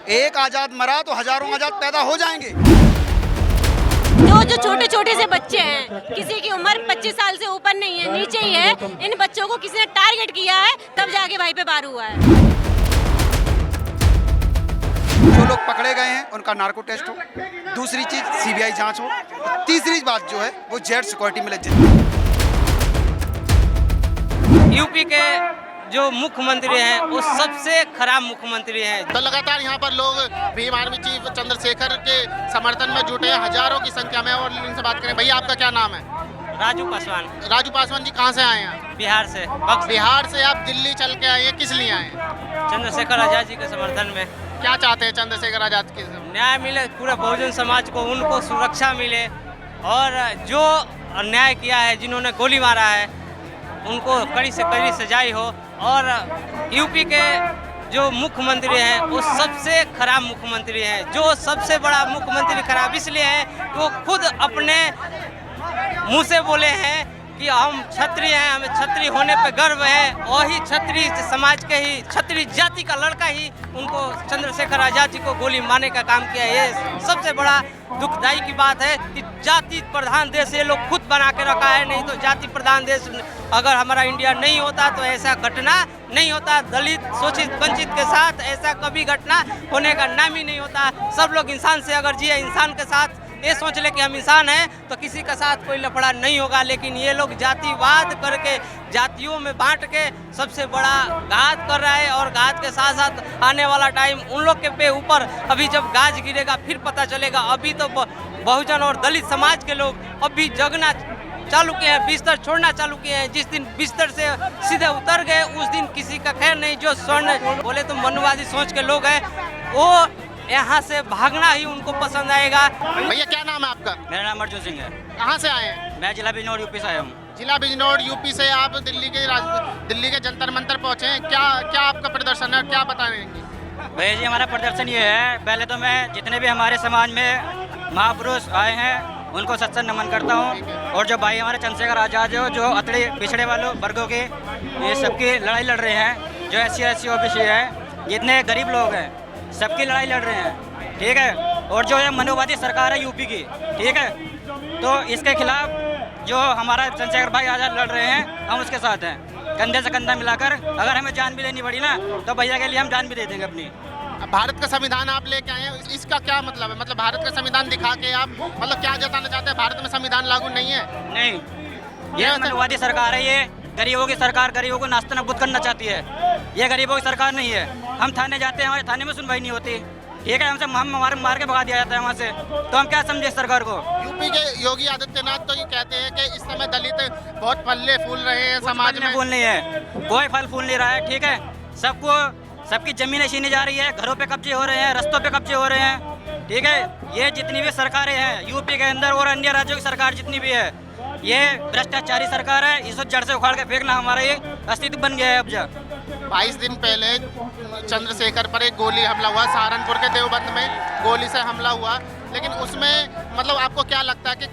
एक आज़ाद मरा तो हजारों आज़ाद पैदा हो जाएंगे। जो छोटे छोटे से बच्चे हैं, किसी की उम्र 25 साल से ऊपर नहीं है, नीचे ही है, इन बच्चों को किसी ने टारगेट किया है, तब जाके भाई पे वार हुआ है। जो लोग पकड़े गए हैं उनका नार्को टेस्ट हो, दूसरी चीज सीबीआई जांच हो, तीसरी बात जो है वो जेड सिक्योरिटी मिले। यूपी के जो मुख्यमंत्री हैं वो सबसे खराब मुख्यमंत्री हैं। तो लगातार यहाँ पर लोग भीम आर्मी चीफ चंद्रशेखर के समर्थन में जुटे हैं, हजारों की संख्या में। और इनसे बात करें, भैया आपका क्या नाम है? राजू पासवान। राजू पासवान जी कहाँ से आए हैं? बिहार से। बिहार से आप दिल्ली चल के आए हैं, किस लिए आए हैं? चंद्रशेखर आजाद जी के समर्थन में। क्या चाहते हैं चंद्रशेखर आजाद के? न्याय मिले पूरे बहुजन समाज को, उनको सुरक्षा मिले, और जो अन्याय किया है, जिन्होंने गोली मारा है, उनको कड़ी से कड़ी सजाई हो। और यूपी के जो मुख्यमंत्री हैं वो सबसे खराब मुख्यमंत्री हैं। जो सबसे बड़ा मुख्यमंत्री खराब इसलिए है कि वो खुद अपने मुंह से बोले हैं कि हम क्षत्रिय हैं, हमें क्षत्रिय होने पे गर्व है, और ही क्षत्रिय समाज के ही क्षत्रिय जाति का लड़का ही उनको चंद्रशेखर आजाद जी को गोली मारने का काम किया है। ये सबसे बड़ा दुखदाई की बात है कि जाति प्रधान देश ये लोग खुद बना के रखा है। नहीं तो जाति प्रधान देश अगर हमारा इंडिया नहीं होता तो ऐसा घटना नहीं होता। दलित शोषित वंचित के साथ ऐसा कभी घटना होने का नाम ही नहीं होता। सब लोग इंसान से अगर जिए, इंसान के साथ ये सोच ले कि हम इंसान हैं, तो किसी का साथ कोई लफड़ा नहीं होगा। लेकिन ये लोग जातिवाद करके, जातियों में बांट के सबसे बड़ा घात कर रहा है। और घात के साथ साथ आने वाला टाइम उन लोग के पे ऊपर अभी जब गाज गिरेगा फिर पता चलेगा। अभी तो बहुजन और दलित समाज के लोग अभी जगना चालू किए हैं, बिस्तर छोड़ना चालू किए हैं। जिस दिन बिस्तर से सीधे उतर गए उस दिन किसी का खैर नहीं। जो स्वर्ण बोले तो मनुवादी सोच के लोग हैं, वो यहाँ से भागना ही उनको पसंद आएगा। भैया क्या नाम है आपका? मेरा नाम अर्जुन सिंह है। कहाँ से आए हैं? मैं जिला बिजनौर यूपी से आया हूँ। जिला बिजनौर यूपी से आप दिल्ली के जंतर मंतर पहुँचे हैं। क्या आपका प्रदर्शन है, क्या बताएंगे? भैया जी हमारा प्रदर्शन ये है, पहले तो मैं जितने भी हमारे समाज में महापुरुष आए हैं उनको सत्संग नमन करता हूँ। और जो भाई हमारे चंद्रशेखर आजाद है, जो अतड़े पिछड़े वालों वर्गों के ये सबकी लड़ाई लड़ रहे हैं, जो SC OBC है, जितने गरीब लोग हैं सबकी लड़ाई लड़ रहे हैं, ठीक है। और जो ये मनोवादी सरकार है यूपी की, ठीक है, तो इसके खिलाफ जो हमारा चंद्रशेखर भाई आजाद लड़ रहे हैं, हम उसके साथ हैं कंधे से कंधा मिलाकर। अगर हमें जान भी देनी पड़ी ना तो भैया के लिए हम जान भी दे देंगे अपनी। भारत का संविधान आप लेके आए हैं, इसका क्या मतलब है? मतलब भारत का संविधान दिखा के आप मतलब क्या जताना चाहते हैं? भारत में संविधान लागू नहीं है? नहीं, ये मनोवादी सरकार है, ये गरीबों की सरकार, गरीबों को नास्ता नबूद करना चाहती है। ये गरीबों की सरकार नहीं है। हम थाने जाते हैं, हमारे थाने में सुनवाई नहीं होती, ठीक है, हमसे हम हमारे मार के भगा दिया जाता है वहाँ से। तो हम क्या समझे सरकार को? यूपी के योगी आदित्यनाथ तो ये कहते हैं कि इस समय दलित बहुत फलने फूल रहे हैं समाज में। फूल नहीं है, कोई फल फूल नहीं रहा है, ठीक है। सबकी जमीनें छीनी जा रही है, घरों पे कब्जे हो रहे हैं, रस्तों पे कब्जे हो रहे हैं, ठीक है। ये जितनी भी सरकारें हैं यूपी के अंदर और अन्य राज्यों की सरकार जितनी भी है, ये भ्रष्टाचारी सरकार है। इसको जड़ से उखाड़ के फेंकना हमारा ये अस्तित्व बन गया है अब। जा 22 दिन पहले चंद्रशेखर पर एक गोली हमला हुआ, सहारनपुर के देवबंद में गोली से हमला हुआ। लेकिन उसमें मतलब आपको क्या लगता है कि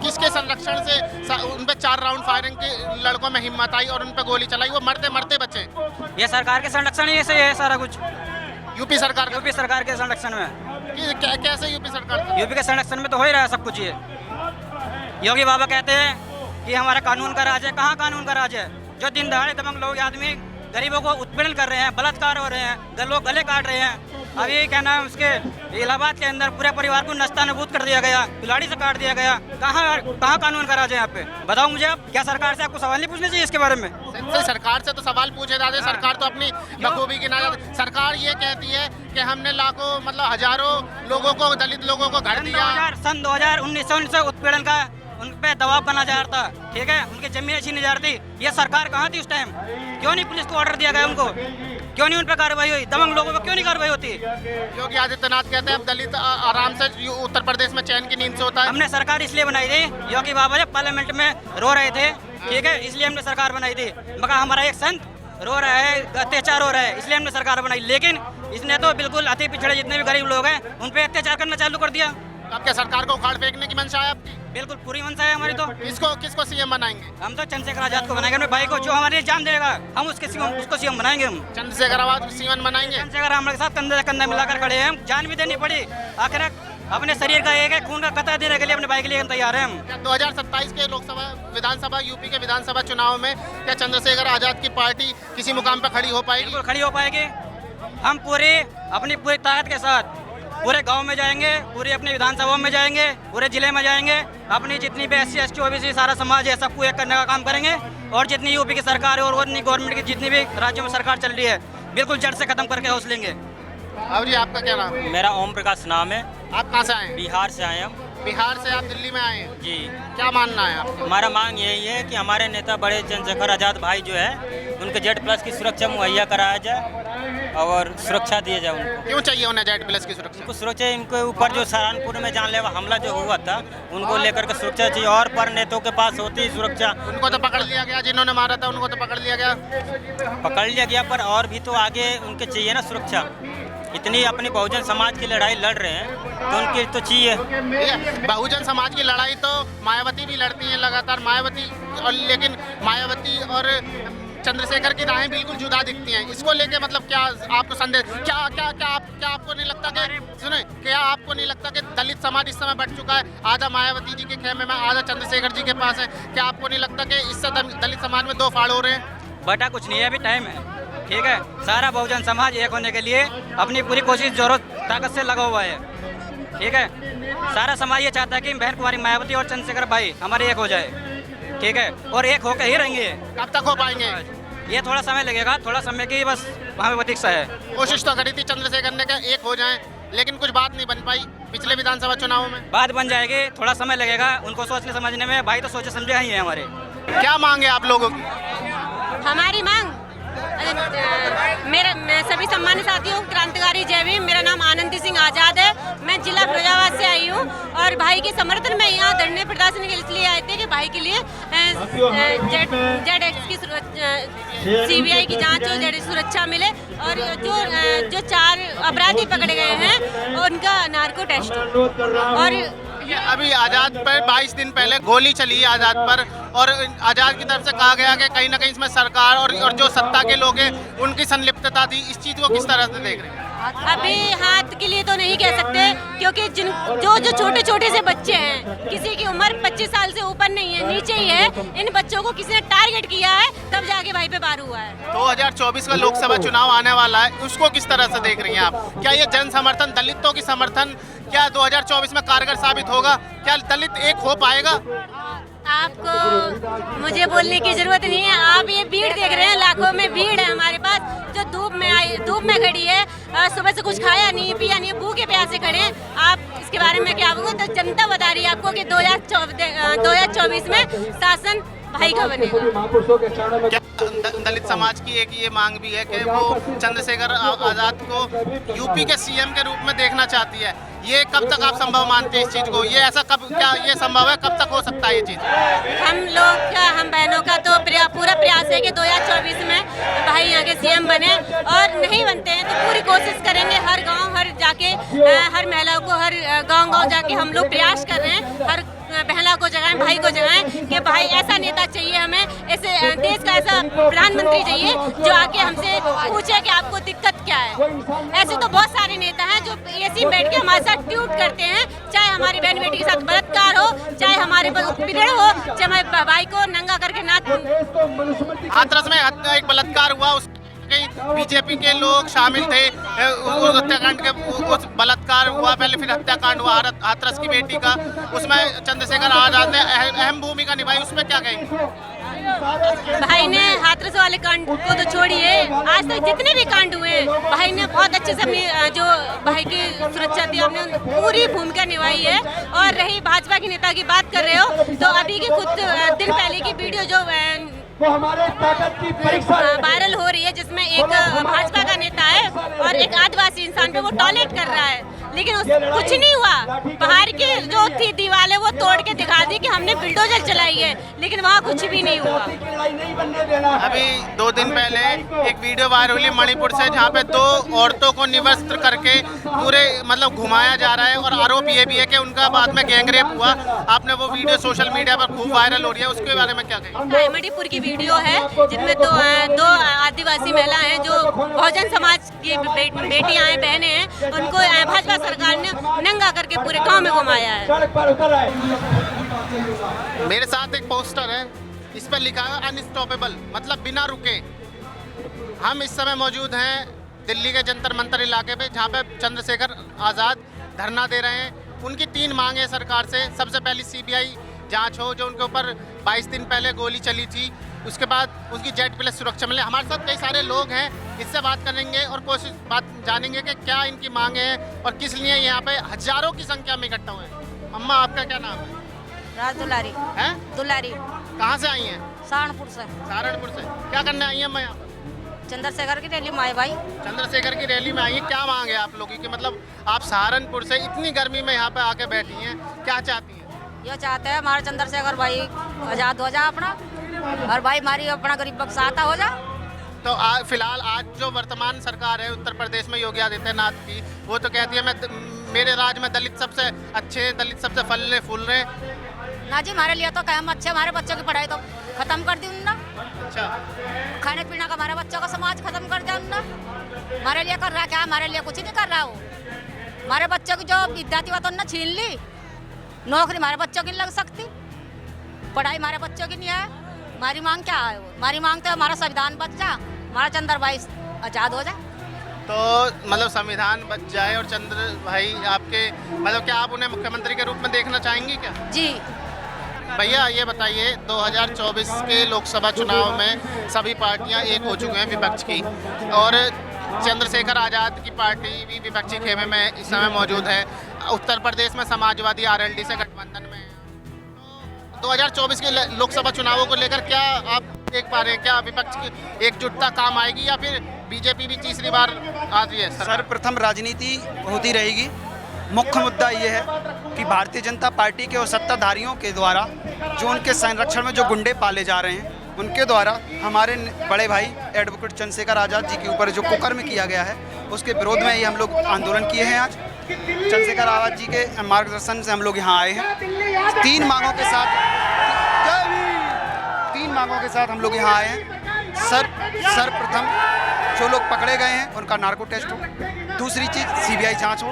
किसके संरक्षण से उन पे 4 राउंड फायरिंग की लड़कों में हिम्मत आई और उन पे गोली चलाई, वो मरते मरते बचे? ये सरकार के संरक्षण ही ऐसे है सारा कुछ। यूपी सरकार के संरक्षण में कैसे? यूपी के संरक्षण में तो हो ही रहा है सब कुछ। ये योगी बाबा कहते हैं कि हमारा कानून का राज है। कहाँ कानून का राज है? जो दिन दहाड़े दबंग लोग आदमी गरीबों को उत्पीड़न कर रहे हैं, बलात्कार हो रहे हैं, लोग गले काट रहे हैं। अभी क्या नाम उसके इलाहाबाद के अंदर पूरे परिवार को नस्ता नबूद कर दिया गया, खिलाड़ी से काट दिया गया। कहाँ कानून का राज है यहाँ पे? बताओ मुझे आप। क्या सरकार से आपको सवाल नहीं पूछने चाहिए इसके बारे में? सरकार से तो सवाल पूछे जाते हैं, सरकार तो अपनी बखूबी की नजर। सरकार ये कहती है कि हमने लाखों मतलब हजारों लोगों को, दलित लोगों को घर दिया। सन 2019 से उत्पीड़न का उन पे दबाव बना जा रहा था, ठीक है, उनकी जमीनें छीनी जा रही थी। ये सरकार कहाँ थी उस टाइम? क्यों नहीं पुलिस को ऑर्डर दिया गया उनको? क्यों नहीं उन पर कार्रवाई हुई? दबंग लोगों पर क्यों नहीं कार्रवाई होती? योगी आदित्यनाथ कहते हैं अब दलित आराम से उत्तर प्रदेश में चैन की नींद से होता है। हमने सरकार इसलिए बनाई थी, योगी बाबा जब पार्लियामेंट में रो रहे थे, ठीक है, इसलिए हमने सरकार बनाई थी। मगर हमारा एक संत रो रहा है, अत्याचार हो रहा है, इसलिए हमने सरकार बनाई। लेकिन इसने तो बिल्कुल अति पिछड़े जितने भी गरीब लोग हैं उन पर अत्याचार करना चालू कर दिया। अब क्या सरकार को उखाड़ फेंकने की मंशा है आपकी? बिल्कुल पूरी मंशा है हमारी। तो किसको सीएम बनाएंगे? हम तो चंद्रशेखर आजाद को बनाएंगे, अपने भाई को, जो हमारे लिए जान देगा हम उसको सीएम बनाएंगे। हम चंद्रशेखर आजाद सीएम बनाएंगे। चंद्रशेखर हमारे साथ कंधे से कंधा मिलाकर खड़े हैं, हम जान भी देनी पड़ी, आखिर अपने शरीर का एक खून का कतरा देने के लिए अपने भाई के लिए हम तैयार हैं। हम 2027 के विधानसभा यूपी के विधानसभा चुनाव में क्या चंद्रशेखर आजाद की पार्टी किसी मुकाम पर खड़ी हो पाएगी? बिल्कुल खड़ी हो पाएगी। हम अपनी पूरी ताकत के साथ पूरे गांव में जाएंगे, पूरी अपनी विधानसभा में जाएंगे, पूरे जिले में जाएंगे, अपनी जितनी भी SC ST OBC सारा समाज है सबको एक करने का काम करेंगे। और जितनी यूपी की सरकार है और उतनी गवर्नमेंट की जितनी भी राज्यों में सरकार चल रही है बिल्कुल जड़ से खत्म करके हौस लेंगे। अब जी आपका क्या नाम है? मेरा ओम प्रकाश नाम है। आप कहाँ से आए हैं? बिहार से आए हम। बिहार से आप दिल्ली में आए हैं जी। क्या मानना है आपका? हमारा मांग यही है कि हमारे नेता बड़े चंद्रशेखर आजाद भाई जो है उनके Z+ की सुरक्षा मुहैया कराया जाए और सुरक्षा दिया जाए उनको। क्यों चाहिए उन्हें Z+ की सुरक्षा? उनको सुरक्षा, इनके ऊपर जो सहारनपुर में जानलेवा हमला जो हुआ था उनको लेकर के सुरक्षा चाहिए, और पर नेताओं के पास होती है सुरक्षा। उनको तो पकड़ लिया गया, जिन्होंने मारा था उनको तो पकड़ लिया गया। पकड़ लिया गया, पर और भी तो आगे उनके चाहिए ना सुरक्षा। इतनी अपनी बहुजन समाज की लड़ाई लड़ रहे हैं तो उनकी तो चाहिए। बहुजन समाज की लड़ाई तो मायावती भी लड़ती हैं लगातार, लेकिन मायावती और चंद्रशेखर की राहें बिल्कुल जुदा दिखती हैं। इसको लेके मतलब क्या आपको संदेश, क्या आपको नहीं लगता कि सुने, क्या आपको नहीं लगता कि दलित समाज इस समय बढ़ चुका है? आधा मायावती जी के खेमे में, आधा चंद्रशेखर जी के पास है। क्या आपको नहीं लगता कि इससे दलित समाज में दो फाड़ हो रहे हैं? बटा कुछ नहीं है, अभी टाइम है, ठीक है। सारा बहुजन समाज एक होने के लिए अपनी पूरी कोशिश जोरों ताकत से लगा हुआ है, ठीक है। सारा समाज ये चाहता है कि बहन कुमारी मायावती और चंद्रशेखर भाई हमारे एक हो जाए, ठीक है, और एक होकर ही रहेंगे। कब तक हो पाएंगे? ये थोड़ा समय लगेगा, थोड़ा समय की बस हमें प्रतीक्षा है। कोशिश तो करी थी चंद्रशेखर ने कि एक हो जाए, लेकिन कुछ बात नहीं बन पाई पिछले विधानसभा चुनाव में। बात बन जाएगी, थोड़ा समय लगेगा उनको सोचने समझने में। भाई तो सोचे समझे ही है हमारे। क्या मांगे आप लोगों की? हमारी मांग, मैं सभी सम्मानित साथियों, क्रांतिकारी जय भीम। मेरा नाम आनंदी सिंह आज़ाद है, मैं जिला फिरोजाबाद से आई हूँ और भाई के समर्थन में यहाँ धरने प्रदर्शन के लिए आए थे कि भाई के लिए Z+ की CBI की जांच हो, Z+ सुरक्षा मिले और जो 4 अपराधी पकड़े गए हैं उनका नार्को टेस्ट हो। और अभी आजाद पर 22 दिन पहले गोली चली है आजाद पर, और आजाद की तरफ से कहा गया कि कहीं ना कहीं इसमें सरकार और जो सत्ता के लोग हैं उनकी संलिप्तता थी। इस चीज को किस तरह से देख रहे हैं? अभी हाथ के लिए तो नहीं कह सकते, क्योंकि जो छोटे छोटे से बच्चे हैं, किसी की उम्र 25 साल से ऊपर नहीं है, नीचे ही है, इन बच्चों को किसी ने टारगेट किया है तब जाके भाई पे वार हुआ है। 2024 का लोकसभा चुनाव आने वाला है, उसको किस तरह से देख रही हैं आप? क्या ये जन समर्थन, दलितों की समर्थन क्या 2024 में कारगर साबित होगा? क्या दलित एक हो पाएगा? आपको मुझे बोलने की जरूरत नहीं है, आप ये भीड़ देख रहे हैं, लाखों में भीड़ है हमारे पास, जो धूप में खड़ी है, सुबह से कुछ खाया नहीं पिया नहीं, भूखे प्यासे खड़े हैं। आप इसके बारे में क्या बोलूं? तो जनता बता रही है आपको कि 2024 में शासन भाई का बनेगा। दलित समाज की एक ये मांग भी है कि वो चंद्रशेखर आजाद को यूपी के CM के रूप में देखना चाहती है। ये कब तक आप संभव मानते हैं इस चीज को? ये ऐसा कब, क्या ये संभव है? कब तक हो सकता है ये चीज? हम बहनों का तो पूरा प्रयास है कि 2024 में भाई यहाँ के CM बने, और नहीं बनते हैं तो पूरी कोशिश करेंगे, हर गांव हर महिलाओं को हर गांव जाके हम लोग प्रयास कर रहे हैं, हर बहना को जगाएं, भाई को जगाएं कि भाई ऐसा नेता चाहिए हमें, ऐसे देश का ऐसा प्रधानमंत्री चाहिए जो आके हमसे पूछे कि आपको दिक्कत क्या है। ऐसे तो बहुत सारे नेता हैं जो ऐसे बैठ के हमारे साथ ट्वीट करते हैं, चाहे हमारी बहन बेटी के साथ बलात्कार हो, चाहे हमारे पर उत्पीड़न हो, चाहे हमारे भाई को नंगा करके हाथरस में एक बलात्कार हुआ, बीजेपी के लोग शामिल थे, उस हत्याकांड के उस बलात्कार हुआ पहले, फिर हत्याकांड हुआ हाथरस की बेटी का, उसमें चंद्रशेखर आजाद ने अहम भूमिका निभाई। उसमें क्या कहेंगे? भाई ने हाथरस वाले कांड को तो छोड़िए, आज तक जितने भी कांड हुए भाई ने बहुत अच्छे से अपनी जो भाई की सुरक्षा थी हमने पूरी भूमिका निभाई है। और रही भाजपा के नेता की बात कर रहे हो, तो अभी की कुछ दिन पहले की वीडियो जो वो हमारे ताकत की परीक्षा वायरल हो रही है, जिसमें एक भाजपा का नेता है और एक आदिवासी इंसान पे वो टॉयलेट कर रहा है, लेकिन कुछ नहीं हुआ। बाहर की जो थी दीवारें वो तोड़ के दिखा दी कि हमने बुलडोजर चलाई है, लेकिन वहाँ कुछ भी नहीं हुआ। अभी 2 दिन पहले एक वीडियो वायरल हुई मणिपुर से, जहाँ पे 2 औरतों को निवस्त्र करके पूरे मतलब घुमाया जा रहा है और आरोप ये भी है कि उनका बाद में गैंगरेप हुआ। आपने वो वीडियो सोशल मीडिया पर खूब वायरल हो रही है, उसके बारे में क्या कहेंगे? मणिपुर की वीडियो है जिनमें दो आदिवासी महिला हैं जो बहुजन समाज की बेटियां हैं, बहनें हैं, उनको भाजपा सरकार ने नंगा करके पूरे गांव में घुमाया है। मेरे साथ एक पोस्टर है, इस पर लिखा है अनस्टॉपेबल, मतलब बिना रुके। हम इस समय मौजूद हैं दिल्ली के जंतर मंतर इलाके पे, जहाँ पे चंद्रशेखर आज़ाद धरना दे रहे हैं। उनकी 3 मांग है सरकार से। सबसे पहली CBI जांच हो, जो उनके ऊपर 22 दिन पहले गोली चली थी, उसके बाद उनकी Z+ सुरक्षा मिले। हमारे साथ कई सारे लोग हैं, इससे बात करेंगे और बात जानेंगे कि क्या इनकी मांग है और किस लिए यहाँ पे हजारों की संख्या में इकट्ठा हुए हैं। अम्मा, आपका क्या नाम है? राज दुलारी। हैं? दुलारी। कहाँ से आई हैं? सहारनपुर से। सहारनपुर से। क्या करने आई हैं अम्मा यहाँ पर? चंद्रशेखर की रैली में आए भाई। चंद्रशेखर की रैली में आई हैं, क्या मांग है आप लोगों की? मतलब आप सहारनपुर से इतनी गर्मी में यहाँ पे आके बैठी हैं, क्या चाहती हैं? ये चाहते हैं हमारे चंद्रशेखर भाई आज़ाद हो जाए अपना, और भाई हमारी अपना गरीब बख्शाता हो जाए। तो फिलहाल आज जो वर्तमान सरकार है उत्तर प्रदेश में योगी आदित्यनाथ की, वो तो कहती है मेरे राज में दलित सबसे अच्छे हैं, दलित सबसे फल फूल रहे हैं। ना जी, हमारे लिए तो काम अच्छे, हमारे बच्चों की पढ़ाई तो खत्म कर दी उन्होंने। अच्छा, खाने पीने का हमारे बच्चों का समाज खत्म कर दिया उन्होंने। हमारे लिए कर रहा क्या? हमारे लिए कुछ नहीं कर रहा वो। हमारे बच्चों की जो विद्या थी वो तो उन्होंने छीन ली। नौकरी हमारे बच्चों की नहीं लग सकती, पढ़ाई हमारे बच्चों की नहीं है। हमारी मांग क्या है? वो हमारी मांग तो हमारा संविधान बच जाए, हमारा चंद्र भाई आज़ाद हो जाए। तो मतलब संविधान बच जाए और चंद्र भाई आपके, मतलब क्या आप उन्हें मुख्यमंत्री के रूप में देखना चाहेंगी क्या? जी। भैया ये बताइए, 2024 के लोकसभा चुनाव में सभी पार्टियां एक हो चुकी हैं विपक्ष की, और चंद्रशेखर आज़ाद की पार्टी भी विपक्षी खेमे में इस समय मौजूद है। उत्तर प्रदेश में समाजवादी RLD से गठबंधन में है। तो 2024 के लोकसभा चुनावों को लेकर क्या आप देख पा रहे हैं? क्या विपक्ष की एकजुटता काम आएगी या फिर बीजेपी भी तीसरी बार आ रही है? सर्वप्रथम राजनीति होती रहेगी। मुख्य मुद्दा ये है कि भारतीय जनता पार्टी के और सत्ताधारियों के द्वारा जो उनके संरक्षण में जो गुंडे पाले जा रहे हैं, उनके द्वारा हमारे बड़े भाई एडवोकेट चंद्रशेखर आज़ाद जी के ऊपर जो कुकर्म किया गया है, उसके विरोध में ये हम लोग आंदोलन किए हैं। आज चंद्रशेखर आज़ाद जी के मार्गदर्शन से हम लोग यहाँ आए हैं। 3 मांगों के साथ हम लोग यहाँ आए हैं। सर्वप्रथम जो लोग पकड़े गए हैं उनका नार्को टेस्ट हो, दूसरी चीज़ CBI जांच हो,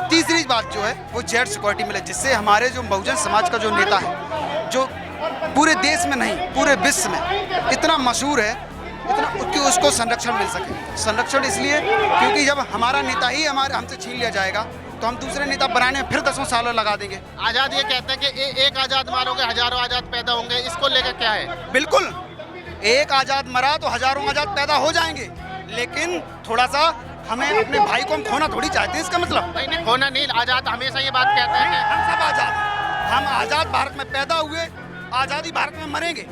तीसरी बात जो है वो जेड सिक्योरिटी मिले, जिससे हमारे जो बहुजन समाज का जो नेता है, जो पूरे देश में नहीं पूरे विश्व में इतना मशहूर है, इतना कि उसको संरक्षण मिल सके। संरक्षण इसलिए क्योंकि जब हमारा नेता ही हमसे छीन लिया जाएगा तो हम दूसरे नेता बनाने में फिर 10 साल लगा देंगे। आज़ाद ये कहते हैं कि एक आज़ाद मारोगे हजारों आज़ाद पैदा होंगे, इसको लेकर क्या है? बिल्कुल, एक आज़ाद मरा तो हजारों आज़ाद पैदा हो जाएंगे, लेकिन थोड़ा सा हमें अपने भाई को हम खोना थोड़ी चाहते हैं। इसका मतलब नहीं, खोना नहीं। आज़ाद हमेशा ये बात कहते हैं कि हम सब आज़ाद, हम आज़ाद भारत में पैदा हुए, आज़ादी भारत में मरेंगे।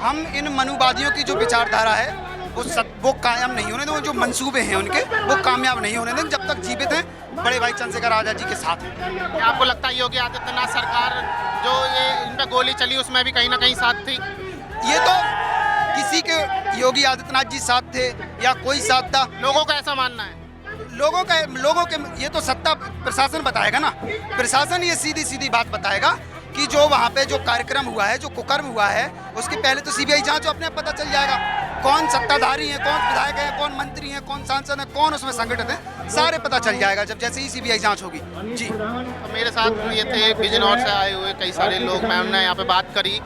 हम इन मनुवादियों की जो विचारधारा है वो कायम नहीं होने दें, जो मंसूबे हैं उनके वो कामयाब नहीं होने दें जब तक जीवित हैं बड़े भाई चंद्रशेखर आज़ाद जी के साथ हैं। क्या आपको लगता है योगी आदित्यनाथ सरकार जो ये इन पर गोली चली उसमें भी कहीं ना कहीं साथ थी? ये तो किसी के योगी आदित्यनाथ जी साथ थे या कोई साथ था, लोगों का ऐसा मानना है। लोगों के ये तो सत्ता प्रशासन बताएगा ना। प्रशासन ये सीधी बात बताएगा कि जो वहाँ पे जो कार्यक्रम हुआ है, जो कुकर्म हुआ है, उसकी पहले तो CBI जांच, अपने आप पता चल जाएगा कौन सत्ताधारी है, कौन विधायक है, कौन मंत्री है, कौन सांसद है, कौन उसमें संगठित है, सारे पता चल जाएगा जब जैसे ही CBI जांच होगी। जी, तो मेरे साथ ये थे बिजनौर से आए हुए कई सारे लोग, मैं उन्होंने यहाँ पे बात करी